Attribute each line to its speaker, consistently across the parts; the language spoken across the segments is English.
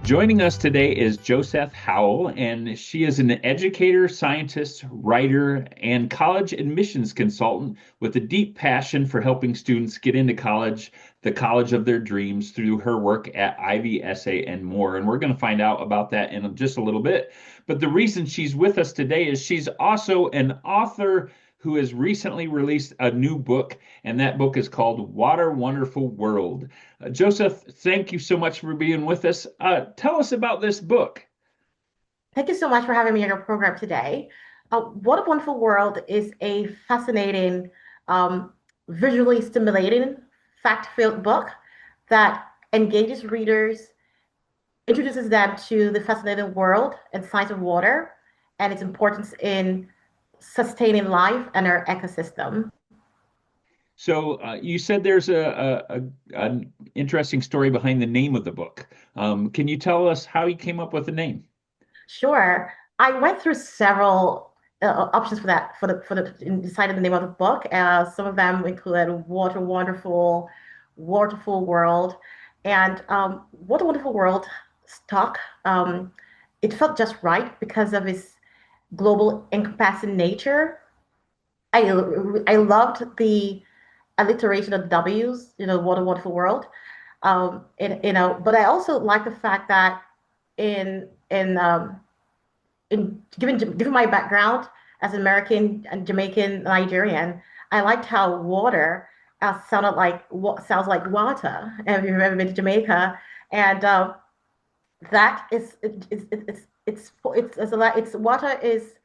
Speaker 1: Joining us today is Joseph Howell, and she is an educator, scientist, writer, and college admissions consultant with a deep passion for helping students get into college, the college of their dreams, through her work at Ivy, SA, and more. And we're going to find out about that in just a little bit. But the reason she's with us today is she's also an author who has recently released a new book, and that book is called Water Wonderful World. Joseph, thank you so much for being with us. Tell us about this book.
Speaker 2: Thank you so much for having me on your program today. What a Wonderful World is a fascinating, visually stimulating, fact-filled book that engages readers, introduces them to the fascinating world and science of water and its importance in sustaining life and our ecosystem.
Speaker 1: So you said there's an interesting story behind the name of the book. Can you tell us how you came up with the name?
Speaker 2: Sure. I went through several options for that for the in deciding the name of the book. Some of them included Waterful World, and What a Wonderful World stuck. It felt just right because of its global encompassing nature. I loved the alliteration of W's, What a Wonderful World. But I also like the fact that in in given my background as an American and Jamaican Nigerian, I liked how water sounded like what sounds like water. If you've ever been to Jamaica, and that is it's a lot. It's water is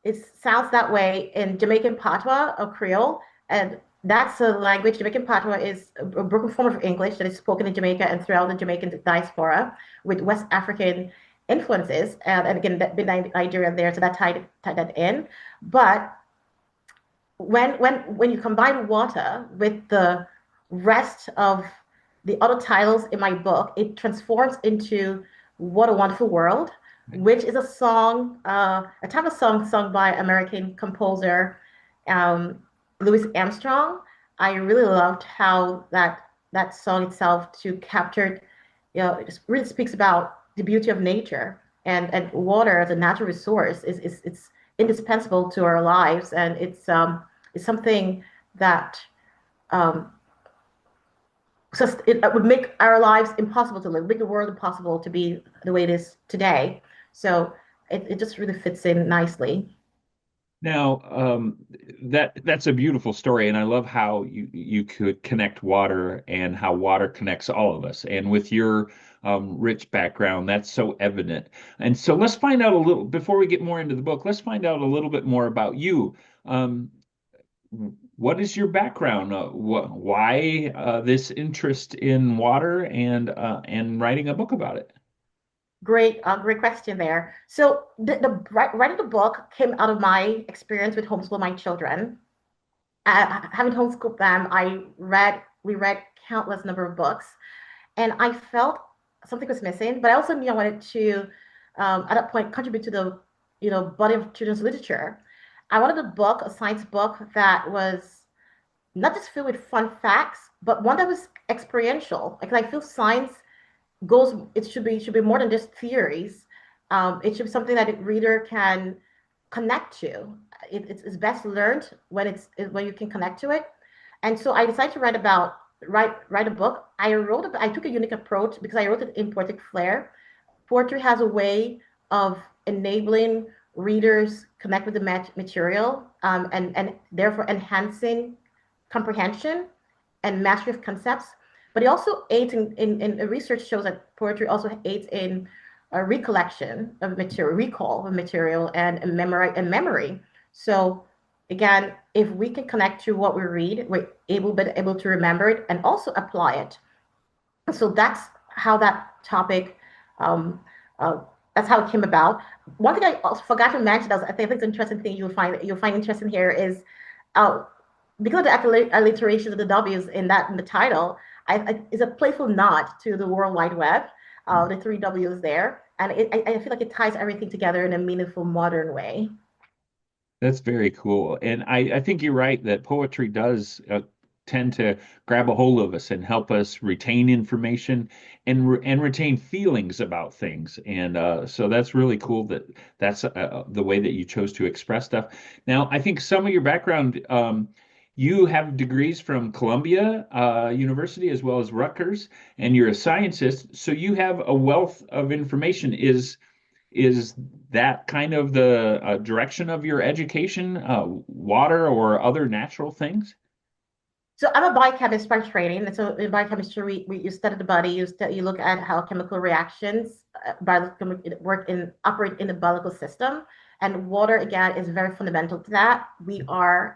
Speaker 2: it sounds that way in Jamaican Patois or Creole, and that's a language. Jamaican Patois is a broken form of English that is spoken in Jamaica and throughout the Jamaican diaspora with West African influences, and again, that been Nigeria there, so that tied that in. But when you combine water with the rest of the other titles in my book, it transforms into What a Wonderful World, which is a song, a type of song sung by American composer um, Louis Armstrong. I really loved how that song itself to captured, it really speaks about the beauty of nature and water as a natural resource is it's indispensable to our lives, and it's something that um, it would make our lives impossible to live, make the world impossible to be the way it is today. So it just really fits in nicely.
Speaker 1: Now, that's a beautiful story, and I love how you could connect water and how water connects all of us. And with your rich background, that's so evident. And so let's find out a little before we get more into the book. Let's find out a little bit more about you. Um, what is your background? Why this interest in water and writing a book about it?
Speaker 2: Great question there. So writing the book came out of my experience with homeschool my children. Having homeschooled them, we read countless number of books, and I felt something was missing. But I also knew I wanted to, at that point, contribute to the, body of children's literature. I wanted a book, a science book that was not just filled with fun facts, but one that was experiential. Like I feel science it should be more than just theories. It should be something that a reader can connect to. It's best learned when you can connect to it. And so I decided to write a book. I took a unique approach because I wrote it in poetic flair. Poetry has a way of enabling readers connect with the material, and therefore enhancing comprehension and mastery of concepts. But it also aids in research shows that poetry also aids in a recollection of material, recall of material, and memory. So again, if we can connect to what we read, we're able to remember it and also apply it. So that's how that topic, um, uh, that's how it came about. One thing I also forgot to mention, that I think it's an interesting thing you'll find interesting here is uh, because of the alliteration of the W's in the title, is a playful nod to the World Wide Web, the three W's there, and I feel like it ties everything together in a meaningful modern way.
Speaker 1: That's very cool. And I think you're right that poetry does tend to grab a hold of us and help us retain information and retain feelings about things. And so that's really cool that that's the way that you chose to express stuff. Now, I think some of your background, you have degrees from Columbia University as well as Rutgers, and you're a scientist, so you have a wealth of information. Is that kind of the direction of your education, water or other natural things?
Speaker 2: So I'm a biochemist by training. And so in biochemistry, you study the body, you look at how chemical reactions operate in the biological system. And water, again, is very fundamental to that. We are,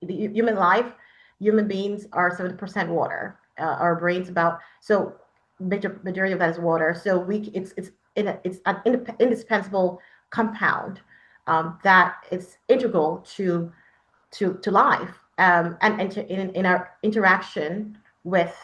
Speaker 2: human life, human beings are 70% water. Our brains about, so majority of that is water. So it's an indispensable compound that is integral to life, in our interaction with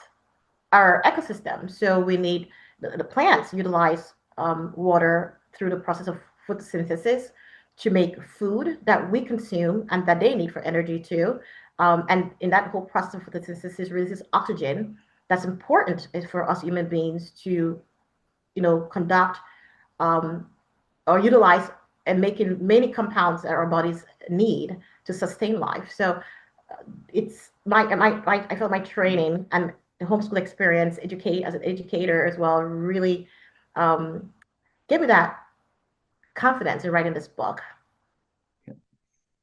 Speaker 2: our ecosystem. So we need the plants utilize water through the process of photosynthesis to make food that we consume and that they need for energy too. And in that whole process of photosynthesis releases oxygen that's important for us human beings to, conduct um, or utilize and making many compounds that our bodies need to sustain life. So it's I feel my training and the homeschool experience, educate as an educator as well, really um, gave me that confidence in writing this book.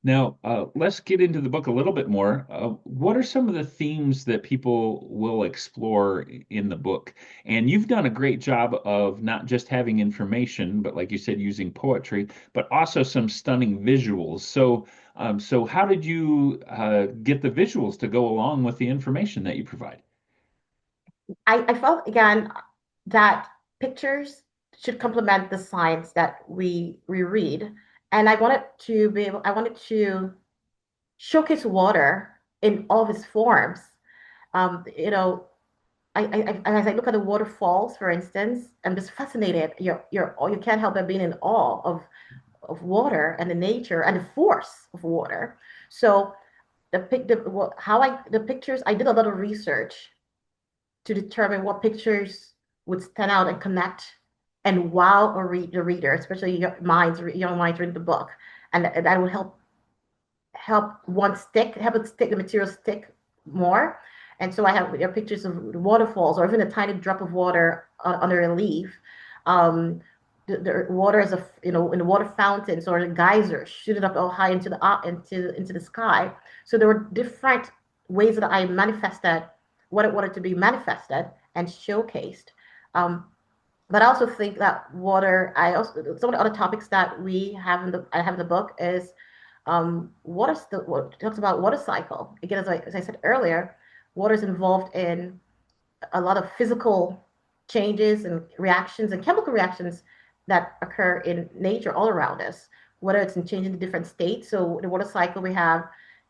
Speaker 1: Now, let's get into the book a little bit more. What are some of the themes that people will explore in the book? And you've done a great job of not just having information, but like you said, using poetry, but also some stunning visuals. So how did you get the visuals to go along with the information that you provide?
Speaker 2: I felt again that pictures should complement the science that we read, and I wanted to showcase water in all of its forms. Um, you know, as I look at the waterfalls, for instance, I'm just fascinated. You can't help but being in awe of water and the nature and the force of water. So the pictures, I did a lot of research to determine what pictures would stand out and connect and wow the reader, especially young minds reading the book, and that would help it stick, the material stick more. And so I have pictures of waterfalls or even a tiny drop of water under a leaf. Um, the water is in the water fountains or the geysers shooting up all high into the sky. So there were different ways that I manifested what I wanted to be manifested and showcased. Um, but I also think that water. I also some of the other topics that I have in the book is what talks about water cycle. Again, as I said earlier, water is involved in a lot of physical changes and reactions and chemical reactions that occur in nature all around us, whether it's in changing the different states. So the water cycle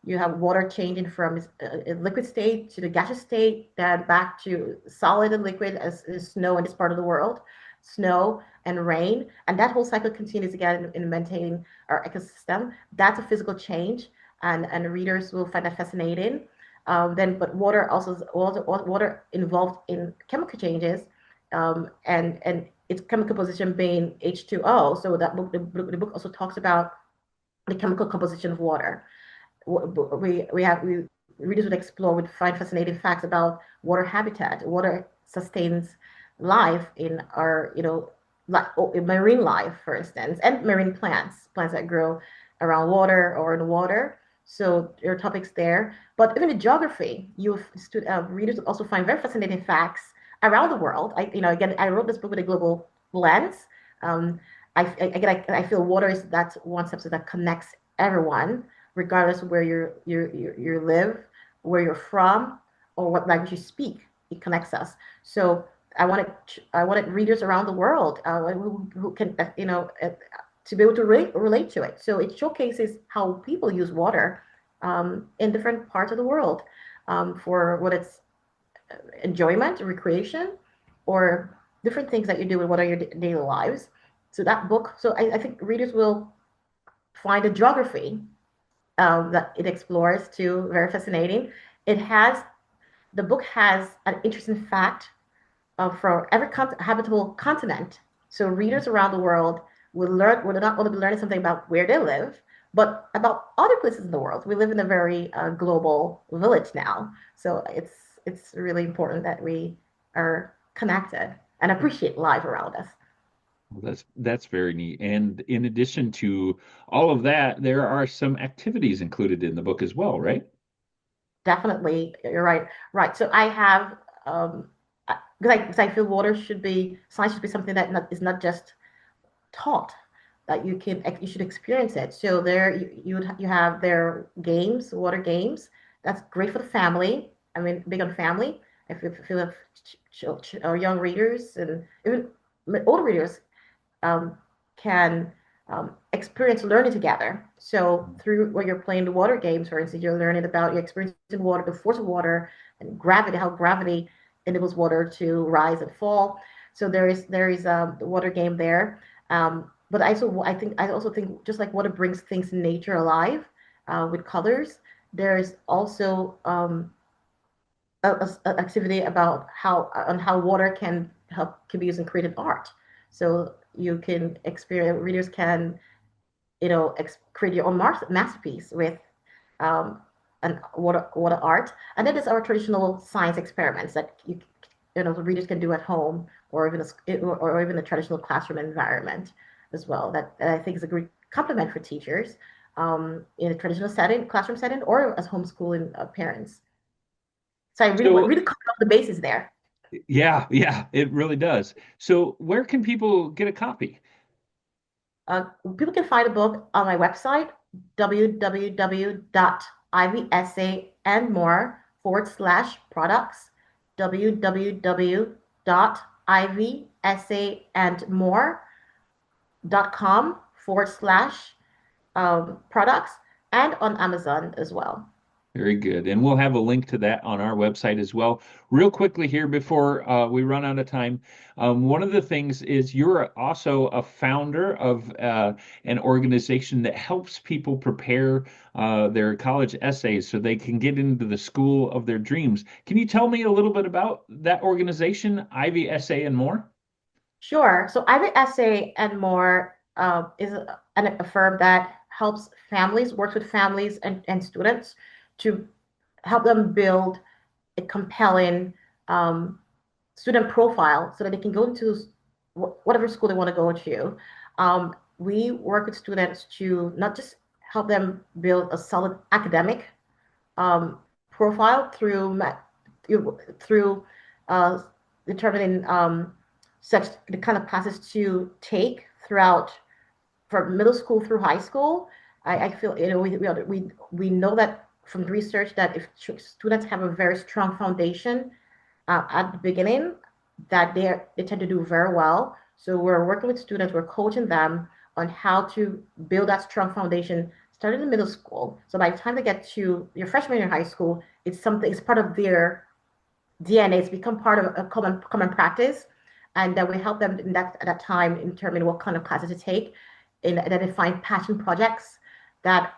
Speaker 2: you have water changing from a liquid state to the gaseous state, then back to solid and liquid as snow in this part of the world, snow and rain. And that whole cycle continues again in maintaining our ecosystem. That's a physical change, and readers will find that fascinating. But water also water involved in chemical changes, and its chemical composition being H2O. So the book also talks about the chemical composition of water. We readers would find fascinating facts about water habitat. Water sustains life in our, like marine life, for instance, and marine plants that grow around water or in water. So there are topics there. But even in geography, readers would also find very fascinating facts around the world. Again, I wrote this book with a global lens. Um, I feel water is that one substance that connects everyone, regardless of where you live, where you're from, or what language you speak. It connects us. So I wanted readers around the world who can to be able to relate to it. So it showcases how people use water in different parts of the world for what it's enjoyment, recreation, or different things that you do with what are your daily lives. So that book. So I think readers will find the geography that it explores too very fascinating. it has the book has an interesting fact for every habitable continent. So readers around the world will not only be learning something about where they live, but about other places in the world. We live in a very global village now, so it's really important that we are connected and appreciate life around us.
Speaker 1: Well, that's very neat. And in addition to all of that, there are some activities included in the book as well, right?
Speaker 2: Definitely, you're right. Right. So I have because I feel science should be something that is not just taught, that you should experience it. So there you have their games, water games. That's great for the family. I mean, big on family. If you have or young readers and even older readers um, can experience learning together. So through when you're playing the water games, for instance, you're learning about your experience in water, the force of water, and gravity, how gravity enables water to rise and fall. So there is the water game there. But I also think just like water brings things in nature alive with colors, there's also a activity about how water can be used in creative art. So you can experience readers can create your own masterpiece with um, an water art, and then there's our traditional science experiments that the readers can do at home or even a traditional classroom environment as well. That I think is a great complement for teachers in a traditional setting, classroom setting, or as homeschooling parents. So I
Speaker 1: So,
Speaker 2: really covered all the bases there.
Speaker 1: yeah, yeah, it really does. So, where can people get a copy?
Speaker 2: Uh, People can find a book on my website, www.ivsandmore/products, www.ivsandmore.com/products, and on Amazon as well.
Speaker 1: Very good. And we'll have a link to that on our website as well. Real quickly here before we run out of time, one of the things is you're also a founder of an organization that helps people prepare their college essays so they can get into the school of their dreams. Can you tell me a little bit about that organization, Ivy Essay and More?
Speaker 2: Sure. So Ivy Essay and More is a firm that helps families, works with families and students to help them build a compelling um, student profile so that they can go into whatever school they want to go to. We work with students to not just help them build a solid academic um, profile through uh, determining such the kind of classes to take throughout from middle school through high school. I feel we know that from research that if students have a very strong foundation at the beginning, that they tend to do very well. So we're working with students, we're coaching them on how to build that strong foundation starting in middle school. So by the time they get to your freshman year in high school, it's part of their DNA. It's become part of a common practice, and that we help them in that at that time determine what kind of classes to take, in identifying passion projects that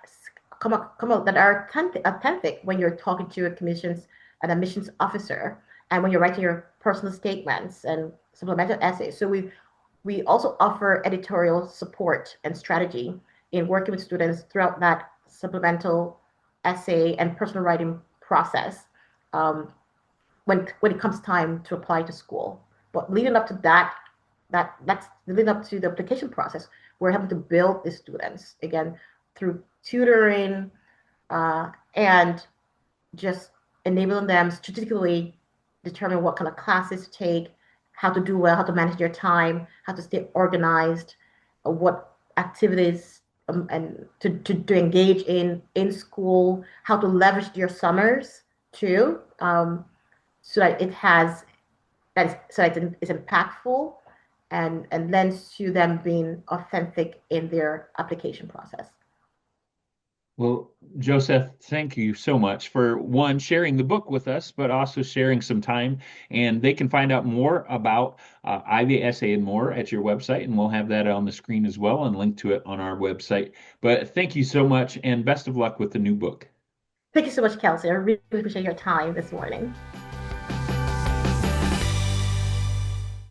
Speaker 2: come up that are authentic when you're talking to an admissions officer, and when you're writing your personal statements and supplemental essays. So we also offer editorial support and strategy in working with students throughout that supplemental essay and personal writing process. Um, when it comes time to apply to school. But leading up to that's leading up to the application process. We're having to build the students again through tutoring and just enabling them strategically determine what kind of classes to take, how to do well, how to manage their time, how to stay organized, what activities and to engage in school, how to leverage your summers too. So that it has that is so that it's impactful and lends to them being authentic in their application process.
Speaker 1: Well, Joseph, thank you so much for one, sharing the book with us, but also sharing some time. And they can find out more about Ivy Essay and More at your website, and we'll have that on the screen as well and link to it on our website. But thank you so much, and best of luck with the new book.
Speaker 2: Thank you so much, Kelsey. I really appreciate your time this morning.